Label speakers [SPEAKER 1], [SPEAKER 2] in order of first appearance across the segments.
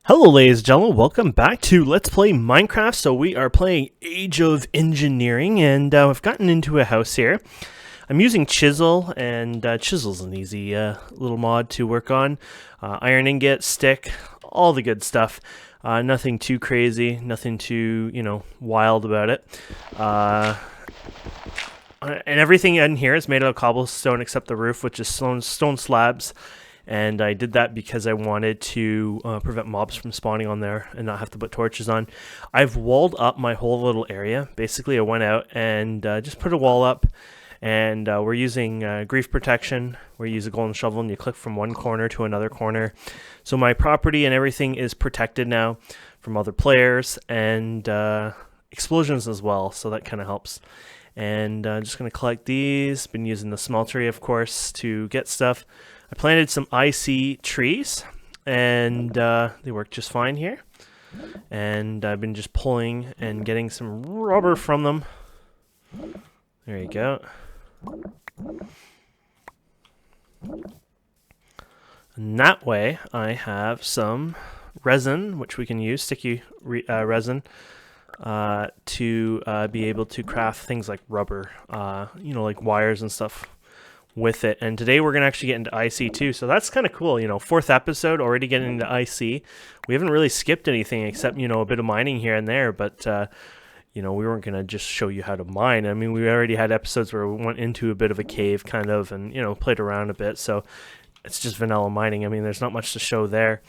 [SPEAKER 1] Hello ladies and gentlemen, welcome back to Let's Play Minecraft. So we are playing Age of Engineering, and I've gotten into a house here. I'm using Chisel, and Chisel's an easy little mod to work on. Iron ingot, stick, all the good stuff. Nothing too crazy, nothing too, wild about it. And everything in here is made out of cobblestone except the roof, which is stone slabs. And I did that because I wanted to prevent mobs from spawning on there and not have to put torches on. I've walled up my whole little area. Basically, I went out and just put a wall up, and we're using grief protection. We use a golden shovel, and you click from one corner to another corner. So my property and everything is protected now from other players and explosions as well, so that kind of helps. And I'm just going to collect these. Been using the smeltery, of course, to get stuff. I planted some IC trees, and they work just fine here. And I've been just pulling and getting some rubber from them. There you go. And that way, I have some resin, which we can use, sticky resin, to be able to craft things like rubber, like wires and stuff with it. And today we're going to actually get into IC too, so that's kind of cool. Fourth episode, already getting into IC. We haven't really skipped anything except, a bit of mining here and there, but we weren't going to just show you how to mine. I mean, we already had episodes where we went into a bit of a cave kind of and, played around a bit, so it's just vanilla mining. I mean, there's not much to show there.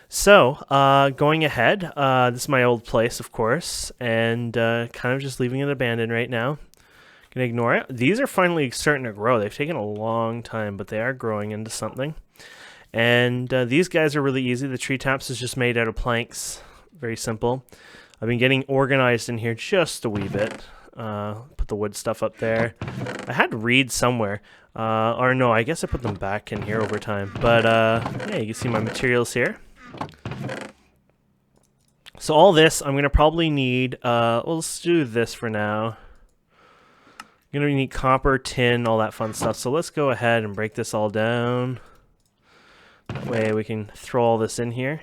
[SPEAKER 1] So, going ahead, this is my old place, of course, and kind of just leaving it abandoned right now. Gonna ignore it. These are finally starting to grow. They've taken a long time, but they are growing into something. And these guys are really easy. The tree taps is just made out of planks. Very simple. I've been getting organized in here just a wee bit. Put the wood stuff up there. I had reeds somewhere. Or no, I guess I put them back in here over time. But yeah, you can see my materials here. So all this, I'm going to probably need, well, let's do this for now. You're going to need copper, tin, all that fun stuff. So let's go ahead and break this all down. That way we can throw all this in here.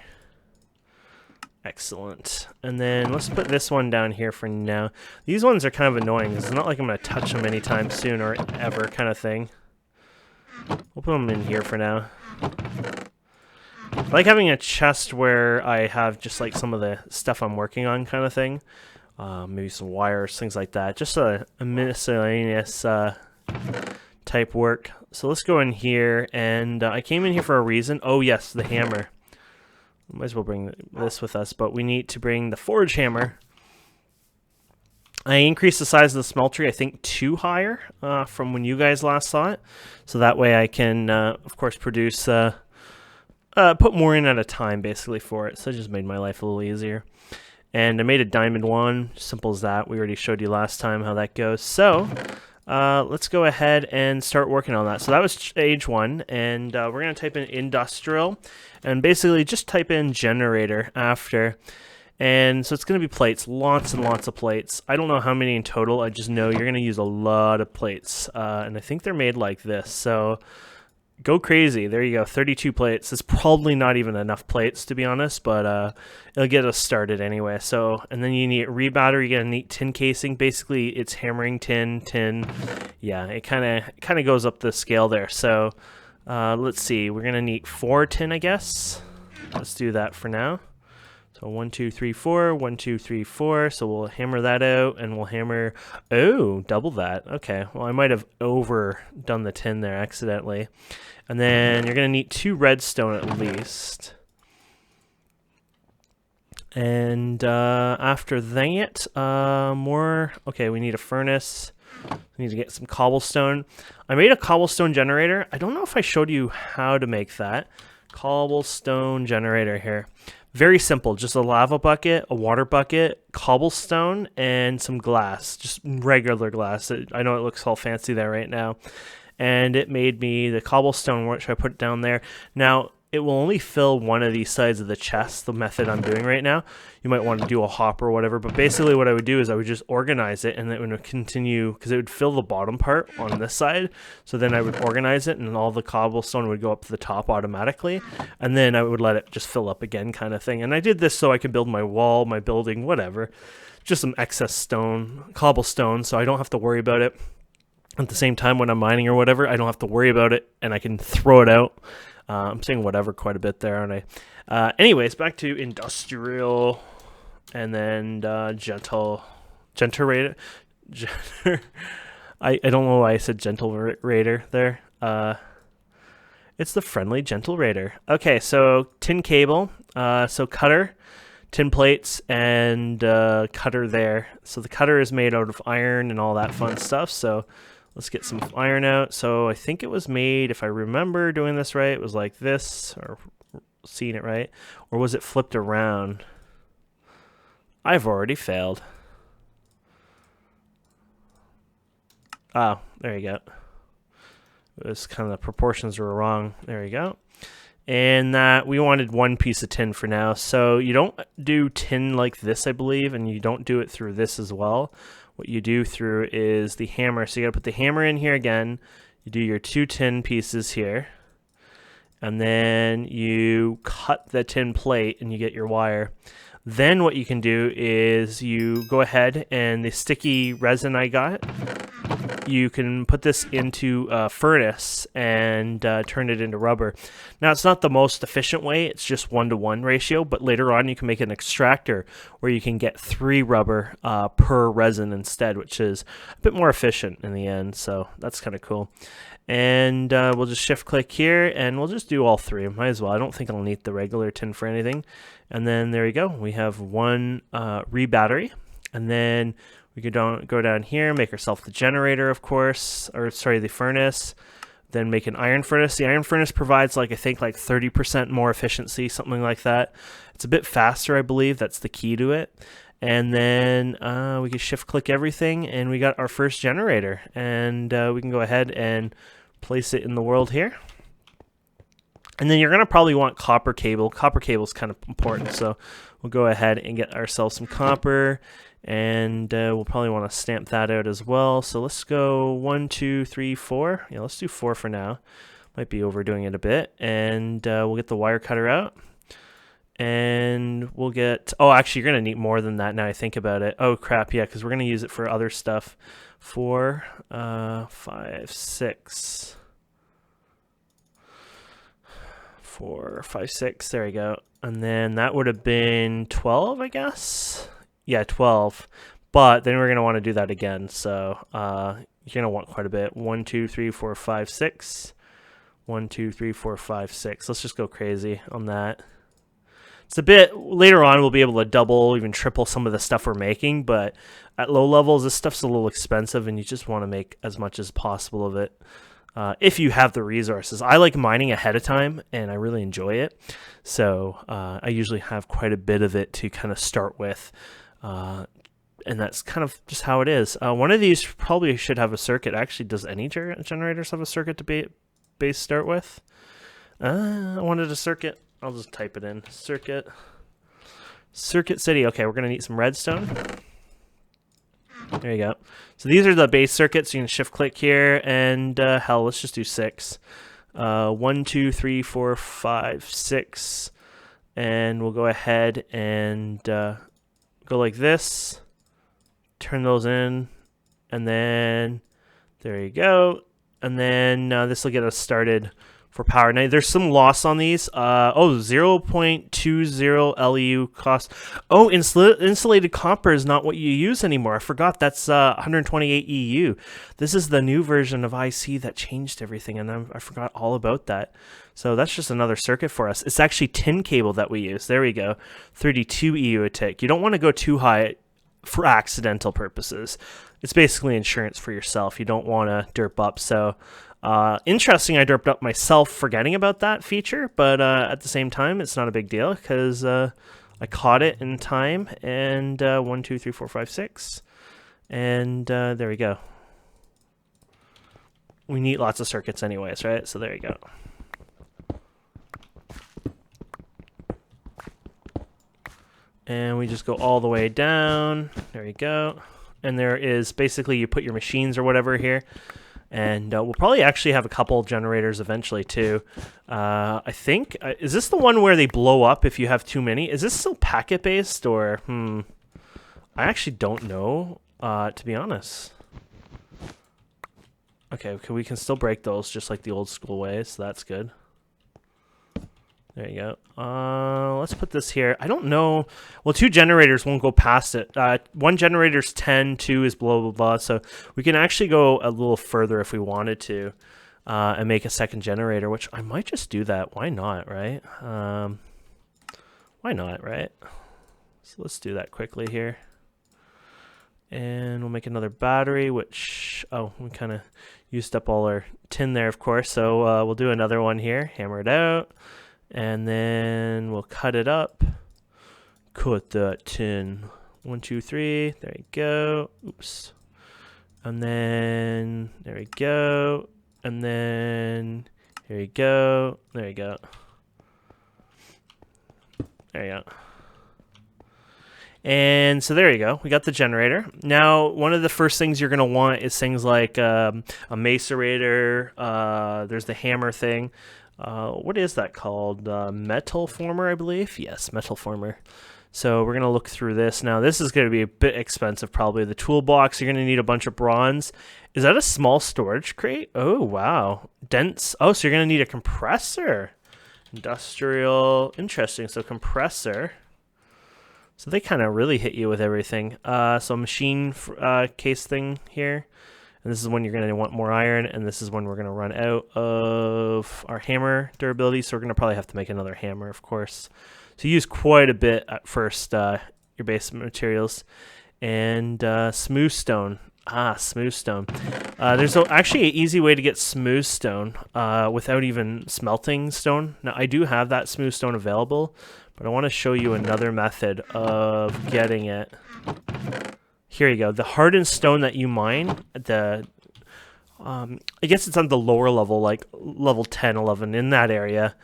[SPEAKER 1] Excellent. And then let's put this one down here for now. These ones are kind of annoying. It's not like I'm going to touch them anytime soon or ever kind of thing. We'll put them in here for now. I like having a chest where I have just like some of the stuff I'm working on kind of thing. Maybe some wires, things like that. Just a miscellaneous type work. So let's go in here, and I came in here for a reason. Oh yes, the hammer. Might as well bring this with us, but we need to bring the forge hammer. I increased the size of the smeltery, I think, 2 higher from when you guys last saw it. So that way I can, of course, produce, put more in at a time, basically, for it. So it just made my life a little easier. And I made a diamond one, simple as that. We already showed you last time how that goes. So let's go ahead and start working on that. So that was stage 1, and we're going to type in industrial, and basically just type in generator after. And so it's going to be plates, lots and lots of plates. I don't know how many in total, I just know you're going to use a lot of plates. And I think they're made like this, so go crazy. There you go, 32 plates. It's probably not even enough plates, to be honest, but it'll get us started anyway. So, and then you need a rebatter. You get a neat tin casing. Basically, it's hammering tin. Yeah, it kind of goes up the scale there. So, let's see. We're gonna need 4 tin, I guess. Let's do that for now. So 1, 2, 3, 4. 1, 2, 3, 4. So we'll hammer that out, and we'll hammer. Oh, double that. Okay. Well, I might have overdone the tin there accidentally. And then you're gonna need 2 redstone at least. And after that, more. Okay, we need a furnace. We need to get some cobblestone. I made a cobblestone generator. I don't know if I showed you how to make that. Cobblestone generator here. Very simple, just a lava bucket, a water bucket, cobblestone, and some glass, just regular glass. I know it looks all fancy there right now. And it made me the cobblestone, which I put down there. Now, it will only fill one of these sides of the chest, the method I'm doing right now. You might want to do a hop or whatever, but basically what I would do is I would just organize it, and it would continue, because it would fill the bottom part on this side. So then I would organize it, and all the cobblestone would go up to the top automatically, and then I would let it just fill up again, kind of thing. And I did this so I could build my wall, my building, whatever. Just some excess stone, cobblestone, so I don't have to worry about it. At the same time, when I'm mining or whatever, I don't have to worry about it, and I can throw it out. I'm saying whatever quite a bit there, aren't I? Anyways, back to industrial, and then gentle-rated. I don't know why I said gentle raider there. It's the friendly gentle raider. Okay, so tin cable, so cutter, tin plates, and cutter there. So the cutter is made out of iron and all that fun stuff. So let's get some iron out. So I think it was made, if I remember doing this right, it was like this, or seeing it right. Or was it flipped around? I've already failed. Oh, there you go. It was kind of the proportions were wrong. There you go. And that we wanted one piece of tin for now. So you don't do tin like this, I believe, and you don't do it through this as well. What you do through is the hammer. So you got to put the hammer in here again. You do your 2 tin pieces here. And then you cut the tin plate and you get your wire. Then what you can do is you go ahead, and the sticky resin I got, you can put this into a furnace and turn it into rubber. Now, it's not the most efficient way. It's just 1-to-1 ratio, but later on you can make an extractor where you can get 3 rubber per resin instead, which is a bit more efficient in the end. So that's kind of cool. And we'll just shift click here, and we'll just do all 3. Might as well. I don't think I'll need the regular tin for anything. And then there you go. We have one re-battery. And then we could go down here, make ourselves the generator, of course, or sorry, the furnace. Then make an iron furnace. The iron furnace provides I think 30% more efficiency, something like that. It's a bit faster, I believe. That's the key to it. And then we can shift click everything, and we got our first generator. And we can go ahead and place it in the world here. And then you're going to probably want copper cable. Copper cable is kind of important, so we'll go ahead and get ourselves some copper. And we'll probably want to stamp that out as well. So let's go 1, 2, 3, 4. Yeah, let's do 4 for now. Might be overdoing it a bit. And we'll get the wire cutter out. And we'll get... Oh, actually, you're going to need more than that now I think about it. Oh, crap, yeah, because we're going to use it for other stuff. 4, 5, 6. 4, 5, 6. There we go. And then that would have been 12, I guess? Yeah, 12. But then we're going to want to do that again. So you're going to want quite a bit. 1, 2, 3, 4, 5, 6. 1, 2, 3, 4, 5, 6. Let's just go crazy on that. It's a bit later on we'll be able to double, even triple some of the stuff we're making, but at low levels this stuff's a little expensive, and you just want to make as much as possible of it if you have the resources. I like mining ahead of time, and I really enjoy it, so I usually have quite a bit of it to kind of start with, and that's kind of just how it is. One of these probably should have a circuit. Actually, does any generators have a circuit to base start with? I wanted a circuit. I'll just type it in. Circuit City. Okay, we're going to need some redstone. There you go. So these are the base circuits. You can shift click here, and hell, let's just do 6. 1, 2, 3, 4, 5, 6. And we'll go ahead and go like this. Turn those in. And then there you go. And then this will get us started for power. Now, there's some loss on these. 0.20 LEU cost. Oh, insulated copper is not what you use anymore. I forgot that's 128 EU. This is the new version of IC that changed everything, and I forgot all about that. So that's just another circuit for us. It's actually tin cable that we use. There we go. 32 EU a tick. You don't want to go too high for accidental purposes. It's basically insurance for yourself. You don't want to derp up. So interesting, I derped up myself forgetting about that feature, but at the same time, it's not a big deal because I caught it in time. And 1, 2, 3, 4, 5, 6. And there we go. We need lots of circuits anyways, right? So there you go. And we just go all the way down. There you go. And there is basically you put your machines or whatever here. And we'll probably actually have a couple generators eventually too. I think, is this the one where they blow up if you have too many? Is this still packet based or, I actually don't know, to be honest. Okay, we can still break those just like the old school way, so that's good. There you go. Let's put this here. I don't know. Well, 2 generators won't go past it. 1 generator's 10, 2 is blah, blah, blah. So we can actually go a little further if we wanted to and make a second generator, which I might just do that. Why not, right? Why not, right? So let's do that quickly here. And we'll make another battery, which, we kind of used up all our tin there, of course. So we'll do another one here, hammer it out. And then we'll cut it up. Cut that tin. 1, 2, 3. There you go. Oops. And then there we go. And then here you go. There you go. There you go. And so there you go. We got the generator. Now, one of the first things you're going to want is things like a macerator. There's the hammer thing. What is that called? Metal former, I believe. Yes, metal former. So we're going to look through this. Now, this is going to be a bit expensive, probably. The toolbox, you're going to need a bunch of bronze. Is that a small storage crate? Oh, wow. Dense. Oh, so you're going to need a compressor. Industrial. Interesting. So compressor. So they kind of really hit you with everything. So machine case thing here. And this is when you're going to want more iron, and this is when we're going to run out of our hammer durability, so we're going to probably have to make another hammer, of course. So you use quite a bit at first, your base materials. And smooth stone. Smooth stone. There's actually an easy way to get smooth stone without even smelting stone. Now, I do have that smooth stone available, but I want to show you another method of getting it. Here you go. The hardened stone that you mine, I guess it's on the lower level, like level 10, 11, in that area,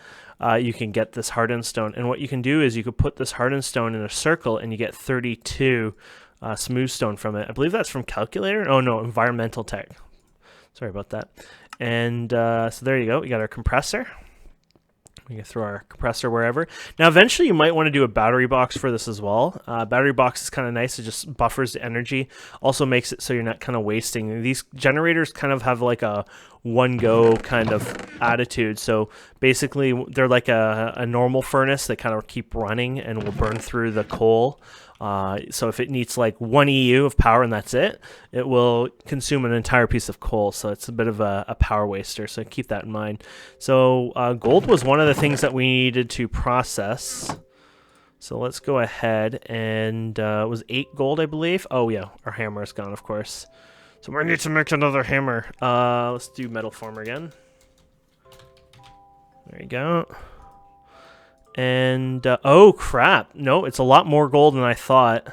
[SPEAKER 1] you can get this hardened stone. And what you can do is you could put this hardened stone in a circle and you get 32 smooth stone from it. I believe that's from Calculator. Oh, no, Environmental Tech. Sorry about that. And so there you go. We got our compressor. We can throw our compressor wherever. Now, eventually, you might want to do a battery box for this as well. Battery box is kind of nice. It just buffers the energy. Also makes it so you're not kind of wasting. These generators kind of have like a one-go kind of attitude. So basically, they're like a normal furnace. They kind of keep running and will burn through the coal. So if it needs like 1 EU of power and that's it, it will consume an entire piece of coal. So it's a bit of a power waster. So keep that in mind. So gold was one of the things that we needed to process. So let's go ahead and it was 8 gold, I believe. Oh yeah, our hammer is gone, of course. So we need to make another hammer. Let's do metal former again. There you go. And, oh crap, no, it's a lot more gold than I thought.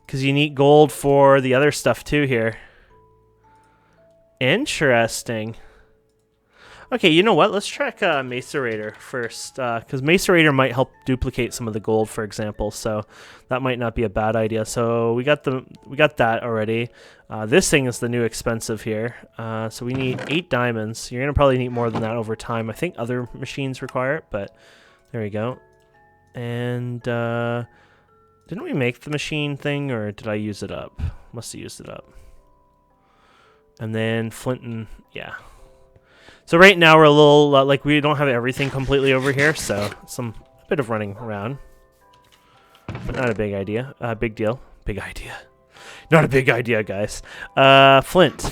[SPEAKER 1] Because you need gold for the other stuff too here. Interesting. Okay, you know what, let's check Macerator first. Because Macerator might help duplicate some of the gold, for example. So that might not be a bad idea. So we got that already. This thing is the new expensive here. So we need 8 diamonds. You're going to probably need more than that over time. I think other machines require it, but... There we go. And didn't we make the machine thing, or did I use it up? Must have used it up. And then flint and, yeah. So right now we're a little, like we don't have everything completely over here, so a bit of running around. But not a big idea. Big deal. Big idea. Not a big idea, guys. Flint.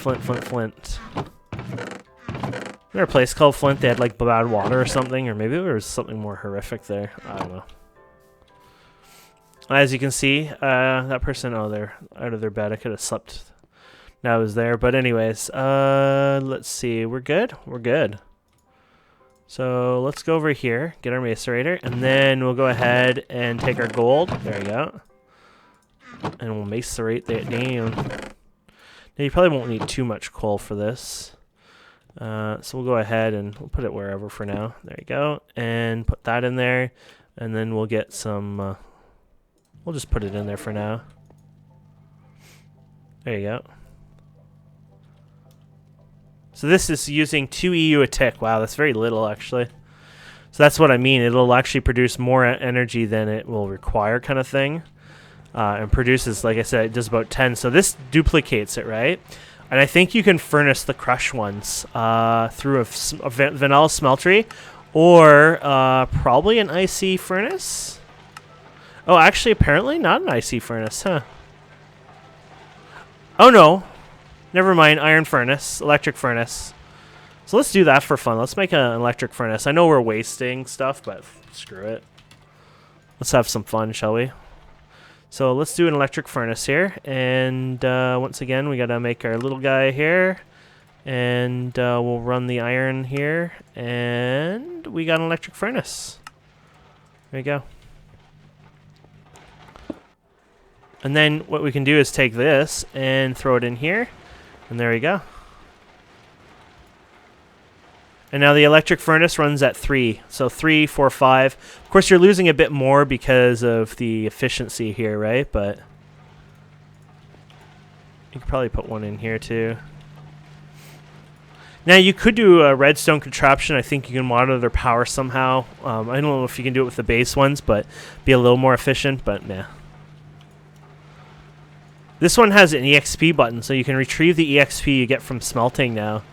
[SPEAKER 1] There a place called Flint, they had like bad water or something, or maybe there was something more horrific there. I don't know. As you can see, that person, oh, they're out of their bed. I could have slept now I was there. But anyways, let's see. We're good? We're good. So let's go over here, get our macerator, and then we'll go ahead and take our gold. There we go. And we'll macerate that down. Now you probably won't need too much coal for this. So we'll go ahead and we'll put it wherever for now. There you go. And put that in there. And then we'll get some We'll just put it in there for now. There you go. So this is using 2 EU a tick. Wow, that's very little, actually. So that's what I mean. It'll actually produce more energy than it will require, kind of thing. And produces, like I said, it does about 10. So this duplicates it, right? And I think you can furnace the crush ones through a vanilla smeltery or probably an IC furnace. Oh, actually, apparently not an IC furnace, huh? Oh, no. Never mind. Iron furnace. Electric furnace. So let's do that for fun. Let's make an electric furnace. I know we're wasting stuff, but screw it. Let's have some fun, shall we? So let's do an electric furnace here. And once again, we got to make our little guy here. And we'll run the iron here. And we got an electric furnace. There you go. And then what we can do is take this and throw it in here. And there we go. And now the electric furnace runs at 3. So 3, 4, 5. Of course, you're losing a bit more because of the efficiency here, right? But you could probably put one in here too. Now, you could do a redstone contraption. I think you can monitor their power somehow. I don't know if you can do it with the base ones, but be a little more efficient, but nah. This one has an EXP button, so you can retrieve the EXP you get from smelting now.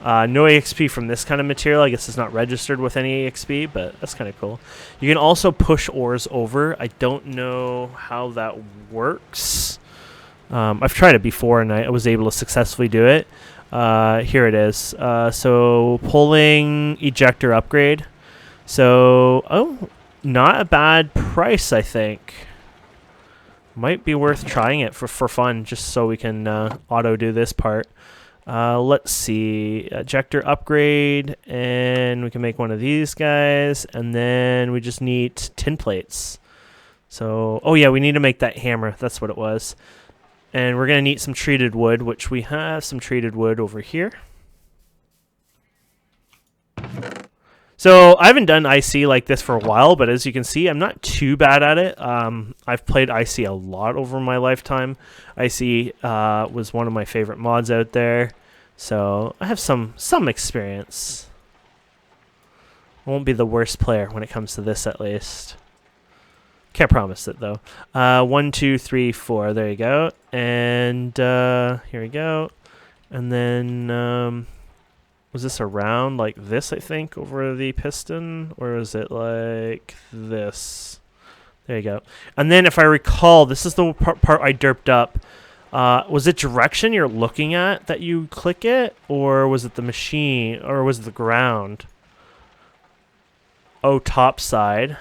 [SPEAKER 1] No EXP from this kind of material. I guess it's not registered with any EXP, but that's kind of cool. You can also push ores over. I don't know how that works. I've tried it before, and I was able to successfully do it. Here it is. So pulling ejector upgrade. So, oh, not a bad price, I think. Might be worth trying it for fun, just so we can auto do this part. Let's see, ejector upgrade, and we can make one of these guys, and then we just need tin plates. So, oh yeah, we need to make that hammer. That's what it was. And we're gonna need some treated wood, which we have some treated wood over here. So I haven't done IC like this for a while, but as you can see, I'm not too bad at it. I've played IC a lot over my lifetime. IC was one of my favorite mods out there, so I have some experience. I won't be the worst player when it comes to this, at least. Can't promise it though. 1, 2, 3, 4. There you go. And here we go. And then. Was this around like this, I think, over the piston? Or is it like this? There you go. And then if I recall, this is the part I derped up. Was it direction you're looking at that you click it? Or was it the machine? Or was it the ground? Oh, top side.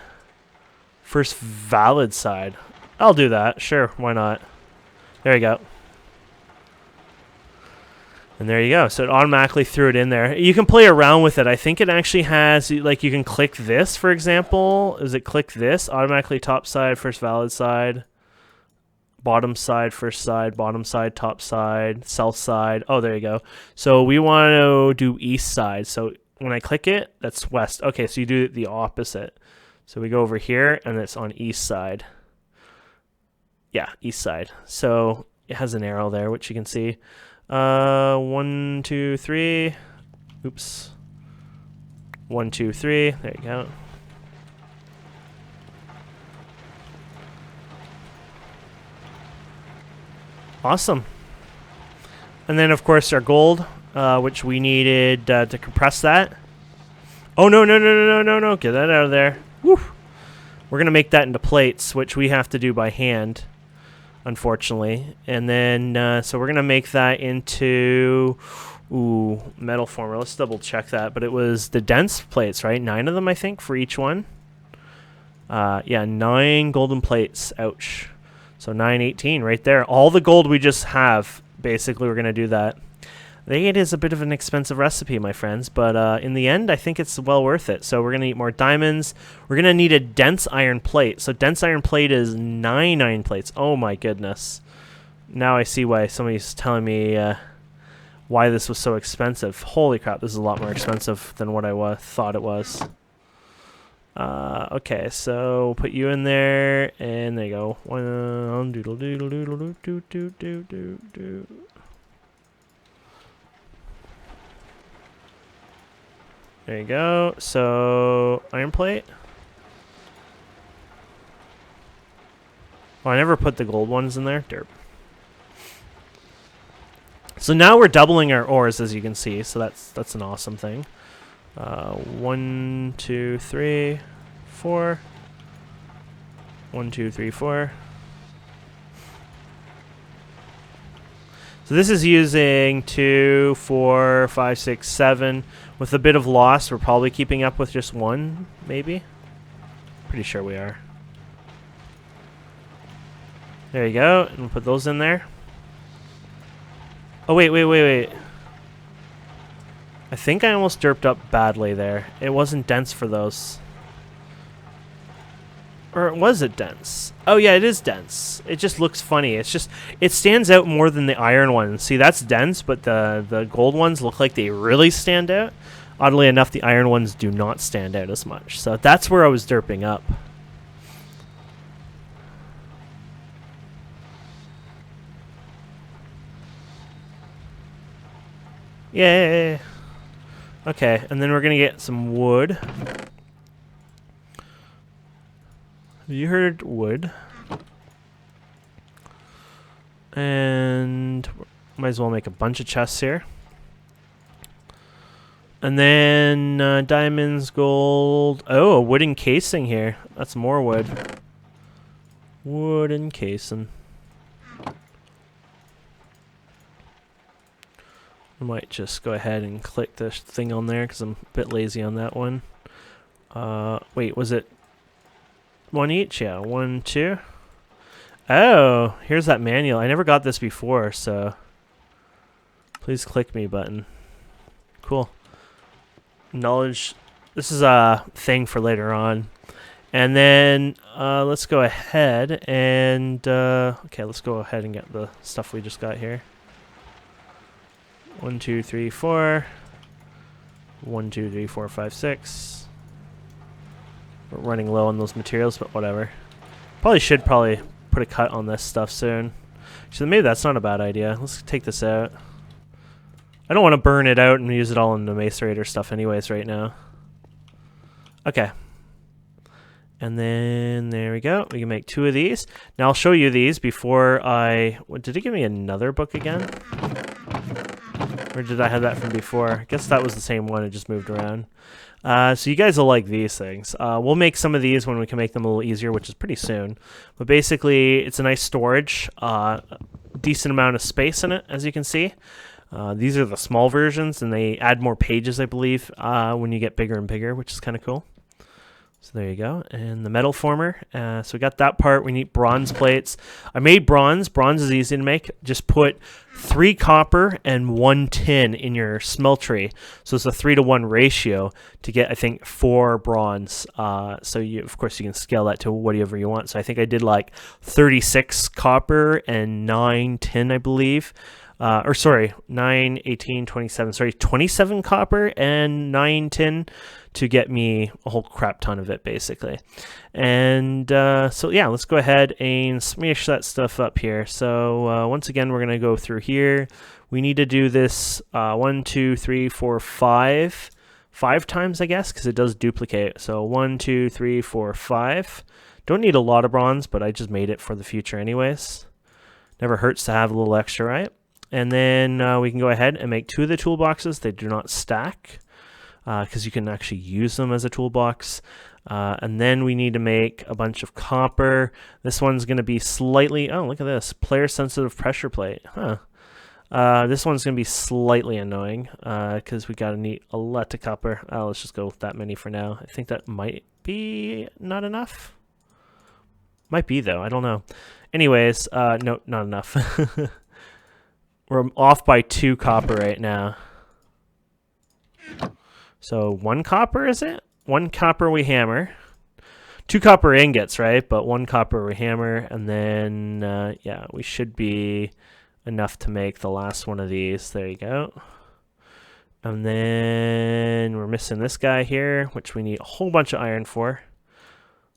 [SPEAKER 1] First valid side. I'll do that. Sure, why not? There you go. And there you go. So it automatically threw it in there. You can play around with it. I think it actually has, like, you can click this, for example. Is it click this? Automatically top side, first valid side. Bottom side, first side, bottom side, top side, south side. Oh, there you go. So we want to do east side. So when I click it, that's west. Okay, so you do the opposite. So we go over here, and it's on east side. Yeah, east side. So it has an arrow there, which you can see. 1, 2, 3. Oops. 1, 2, 3. There you go. Awesome. And then, of course, our gold, which we needed to compress that. Oh, no, no, no, no, no, no, no. Get that out of there. Woo. We're going to make that into plates, which we have to do by hand, unfortunately. And then, so we're going to make that into, metal former. Let's double check that. But it was the dense plates, right? 9 of them, I think, for each one. Yeah, 9 golden plates. Ouch. So 9, 18 right there. All the gold we just have, basically, we're going to do that. I think it is a bit of an expensive recipe, my friends, but in the end, I think it's well worth it. So we're going to need more diamonds. We're going to need a dense iron plate. So dense iron plate is 9 iron plates. Oh my goodness. Now I see why somebody's telling me why this was so expensive. Holy crap, this is a lot more expensive than what I thought it was. Okay, so we'll put you in there, and there you go. One doodle doodle doodle doo doo doo doo doo doo. There you go. So iron plate. Oh, I never put the gold ones in there. Derp. So now we're doubling our ores, as you can see. So that's an awesome thing. 1, 2, 3, 4. 1, 2, 3, 4. So this is using 2, 4, 5, 6, 7. With a bit of loss, we're probably keeping up with just 1, maybe. Pretty sure we are. There you go, and we'll put those in there. Oh, wait. I think I almost derped up badly there. It wasn't dense for those. Or was it dense? Oh yeah, it is dense. It just looks funny. It's just, it stands out more than the iron ones. See, that's dense, but the gold ones look like they really stand out. Oddly enough, the iron ones do not stand out as much. So that's where I was derping up. Yay! Okay, and then we're gonna get some wood. Have you heard wood? And might as well make a bunch of chests here. And then diamonds, gold. Oh, a wooden casing here. That's more wood. Wooden casing. I might just go ahead and click this thing on there because I'm a bit lazy on that one. Wait, was it 1 each? Yeah, 1, 2. Oh, here's that manual. I never got this before, so please click me button. Cool. Knowledge. This is a thing for later on. And then let's go ahead and okay, let's go ahead and get the stuff we just got here. 1, 2, 3, 4. 1, 2, 3, 4, 5, 6. We're running low on those materials, but whatever. Should put a cut on this stuff soon. Actually, maybe that's not a bad idea. Let's take this out. I don't want to burn it out and use it all in the macerator stuff anyways right now. Okay. And then there we go. We can make 2 of these. Now I'll show you these before I... What, did it give me another book again? Or did I have that from before? I guess that was the same one. It just moved around. So you guys will like these things. We'll make some of these when we can make them a little easier, which is pretty soon. But basically, it's a nice storage. Decent amount of space in it, as you can see. These are the small versions, and they add more pages, I believe, when you get bigger and bigger, which is kind of cool. So there you go. And the metal former. So we got that part. We need bronze plates. I made bronze. Bronze is easy to make. Just put 3 copper and 1 tin in your smeltery. So it's a 3-to-1 ratio to get, I think, 4 bronze. So you, of course, you can scale that to whatever you want. So I think I did like 36 copper and 9 tin, I believe. Or sorry, 9, 18, 27. Sorry, 27 copper and 9 tin to get me a whole crap ton of it, basically. And so yeah, let's go ahead and smash that stuff up here. So once again, we're gonna go through here. We need to do this 1, 2, 3, 4, 5 times, I guess, because it does duplicate. So 1, 2, 3, 4, 5. Don't need a lot of bronze, but I just made it for the future anyways. Never hurts to have a little extra, right? And then we can go ahead and make 2 of the toolboxes. They do not stack because you can actually use them as a toolbox. And then we need to make a bunch of copper. This one's going to be slightly... Oh, look at this. Player-sensitive pressure plate. Huh. This one's going to be slightly annoying because we got to need a lot of copper. Let's just go with that many for now. I think that might be not enough. Might be, though. I don't know. Anyways, no, not enough. We're off by 2 copper right now. So 1 copper, is it? 1 copper we hammer. 2 copper ingots, right? But 1 copper we hammer. And then, yeah, we should be enough to make the last one of these. There you go. And then we're missing this guy here, which we need a whole bunch of iron for.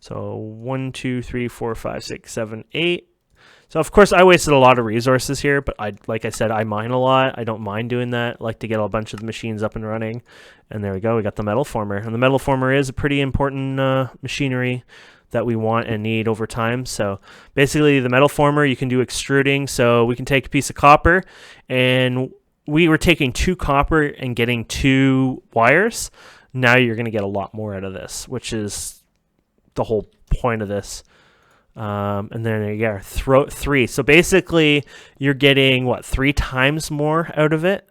[SPEAKER 1] So 1, 2, 3, 4, 5, 6, 7, 8. So of course I wasted a lot of resources here, but like I said, I mine a lot. I don't mind doing that. I like to get a bunch of the machines up and running. And there we go. We got the metal former. And the metal former is a pretty important machinery that we want and need over time. So basically the metal former, you can do extruding. So we can take a piece of copper, and we were taking 2 copper and getting 2 wires. Now you're going to get a lot more out of this, which is the whole point of this. And then there you go, 3. So basically you're getting, what, 3 times more out of it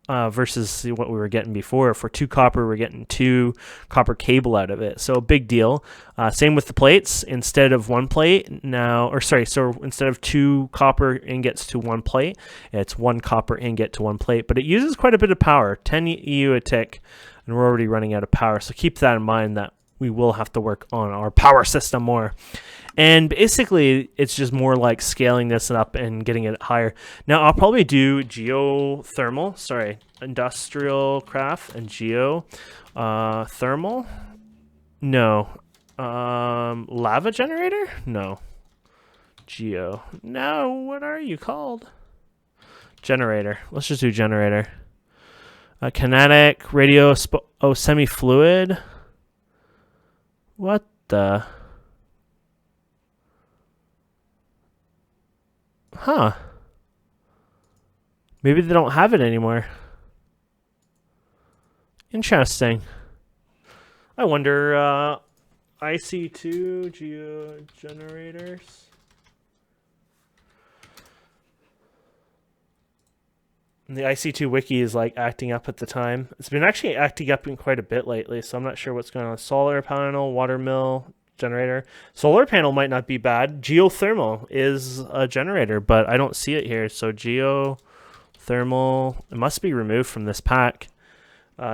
[SPEAKER 1] versus what we were getting before. For 2 copper, we're getting 2 copper cable out of it. So a big deal. Same with the plates. Instead of 1 plate now, or sorry, so instead of 2 copper ingots to 1 plate, it's 1 copper ingot to 1 plate. But it uses quite a bit of power, 10 EU a tick, and we're already running out of power. So keep that in mind, that we will have to work on our power system more. And basically, it's just more like scaling this up and getting it higher. Now, I'll probably do industrial craft and thermal. No. Lava generator? No. No, what are you called? Generator. Let's just do generator. Kinetic, radio, semi-fluid. What the... Huh. Maybe they don't have it anymore. Interesting. I wonder, IC2 geo generators. And the IC2 wiki is like acting up at the time. It's been actually acting up in quite a bit lately, so I'm not sure what's going on. Solar panel, water mill, generator. Solar panel might not be bad. Geothermal is a generator, but I don't see it here. So geothermal, it must be removed from this pack.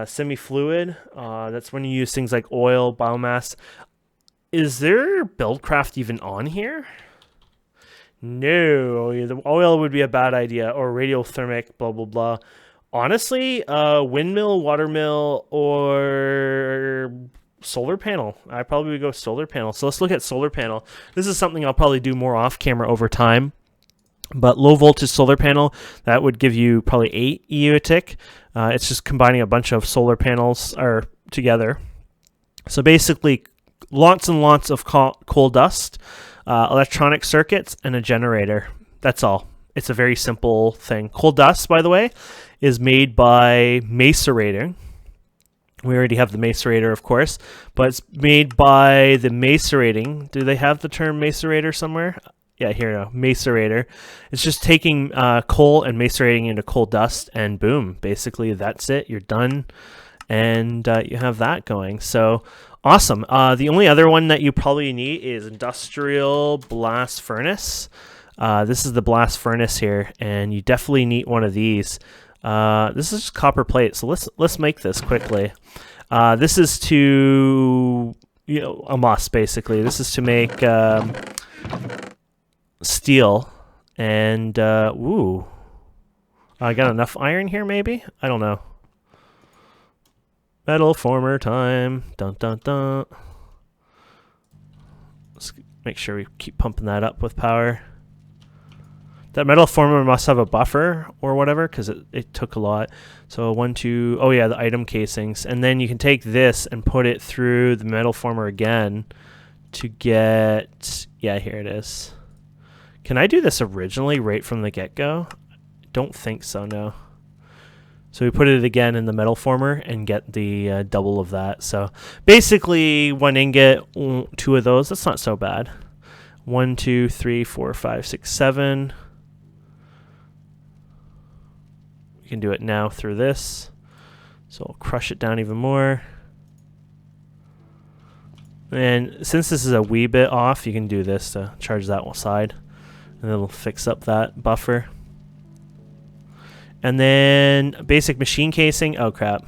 [SPEAKER 1] Semi-fluid, that's when you use things like oil, biomass. Is there Buildcraft even on here? No, the oil would be a bad idea, or radiothermic, blah, blah, blah. Honestly, windmill, watermill, or solar panel. I probably would go solar panel. So let's look at solar panel. This is something I'll probably do more off camera over time. But low voltage solar panel, that would give you probably 8 EU a tick. It's just combining a bunch of solar panels together. So basically, lots and lots of coal dust, electronic circuits, and a generator. That's all. It's a very simple thing. Coal dust, by the way, is made by macerating. We already have the macerator, of course, but it's made by the macerating. Do they have the term macerator somewhere? Yeah, here now, macerator. It's just taking coal and macerating into coal dust, and boom, basically that's it. You're done, and you have that going. So awesome. The only other one that you probably need is industrial blast furnace. This is the blast furnace here, and you definitely need one of these. This is just copper plate, so let's make this quickly. This is to, a must basically. This is to make steel, and ooh, I got enough iron here. Maybe, I don't know. Metal former time. Dun dun dun. Let's make sure we keep pumping that up with power. That metal former must have a buffer or whatever, because it took a lot. So 1, 2, oh yeah, the item casings. And then you can take this and put it through the metal former again to get, yeah, here it is. Can I do this originally right from the get-go? Don't think so, no. So we put it again in the metal former and get the double of that. So basically 1 ingot, 2 of those. That's not so bad. 1, 2, 3, 4, 5, 6, 7. We can do it now through this. So I'll crush it down even more. And since this is a wee bit off, you can do this to charge that one side. And it'll fix up that buffer. And then basic machine casing. Oh, crap.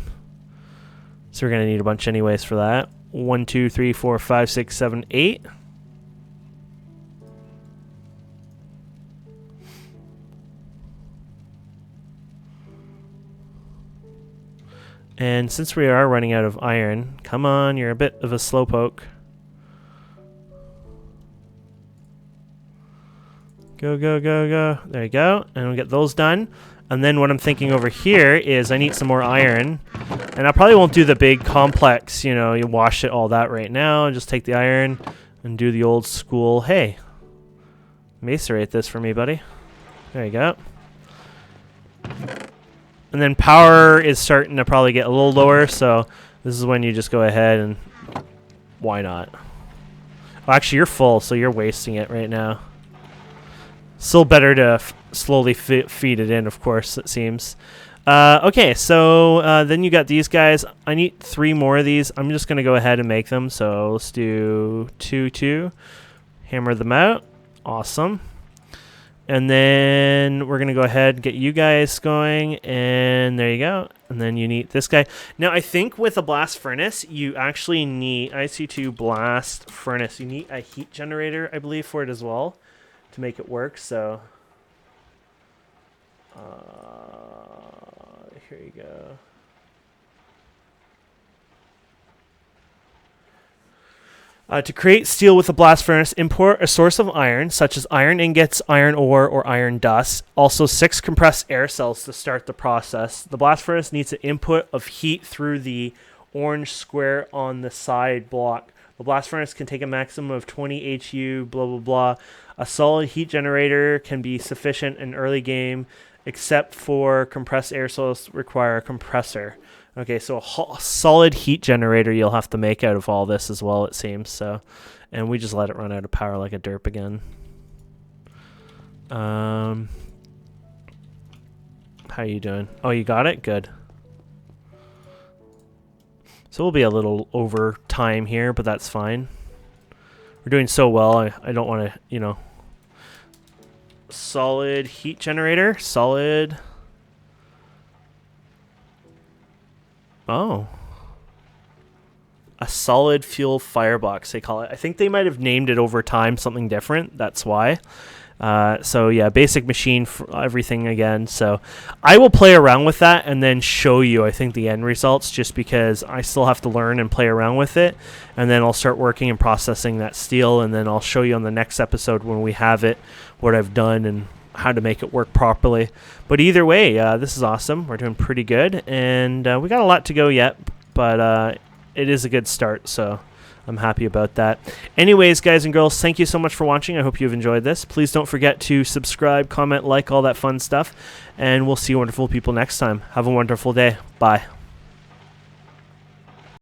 [SPEAKER 1] So we're going to need a bunch anyways for that. 1, 2, 3, 4, 5, 6, 7, 8. And since we are running out of iron, come on, you're a bit of a slowpoke. Go, go, go, go. There you go. And we'll get those done. And then what I'm thinking over here is I need some more iron. And I probably won't do the big complex, you know, you wash it all that right now. Just take the iron and do the old school, hey, macerate this for me, buddy. There you go. And then power is starting to probably get a little lower, so this is when you just go ahead and why not? Well, actually, you're full, so you're wasting it right now. Still better to slowly feed it in, of course, it seems. Okay, so then you got these guys. I need 3 more of these. I'm just going to go ahead and make them. So let's do 2, 2. Hammer them out. Awesome. And then we're going to go ahead and get you guys going. And there you go. And then you need this guy. Now, I think with a blast furnace, you actually need IC2 blast furnace. You need a heat generator, I believe, for it as well to make it work. So here you go. To create steel with a blast furnace, import a source of iron, such as iron ingots, iron ore, or iron dust. Also, 6 compressed air cells to start the process. The blast furnace needs an input of heat through the orange square on the side block. The blast furnace can take a maximum of 20 HU, blah, blah, blah. A solid heat generator can be sufficient in early game, except for compressed air cells require a compressor. Okay, so a solid heat generator you'll have to make out of all this as well, it seems. So, and we just let it run out of power like a derp again. How you doing? Oh, you got it? Good. So we'll be a little over time here, but that's fine. We're doing so well, I don't want to, you know. Solid heat generator. Solid. Oh. A solid fuel firebox, they call it. I think they might have named it over time something different. That's why. So yeah, basic machine for everything again. So I will play around with that and then show you, I think, the end results, just because I still have to learn and play around with it. And then I'll start working and processing that steel, and then I'll show you on the next episode when we have it, what I've done and how to make it work properly. But either way, this is awesome. We're doing pretty good, and we got a lot to go yet, but it is a good start, so I'm happy about that. Anyways, guys and girls, thank you so much for watching. I hope you've enjoyed this. Please don't forget to subscribe, comment, like, all that fun stuff, and we'll see you wonderful people next time. Have a wonderful day. Bye.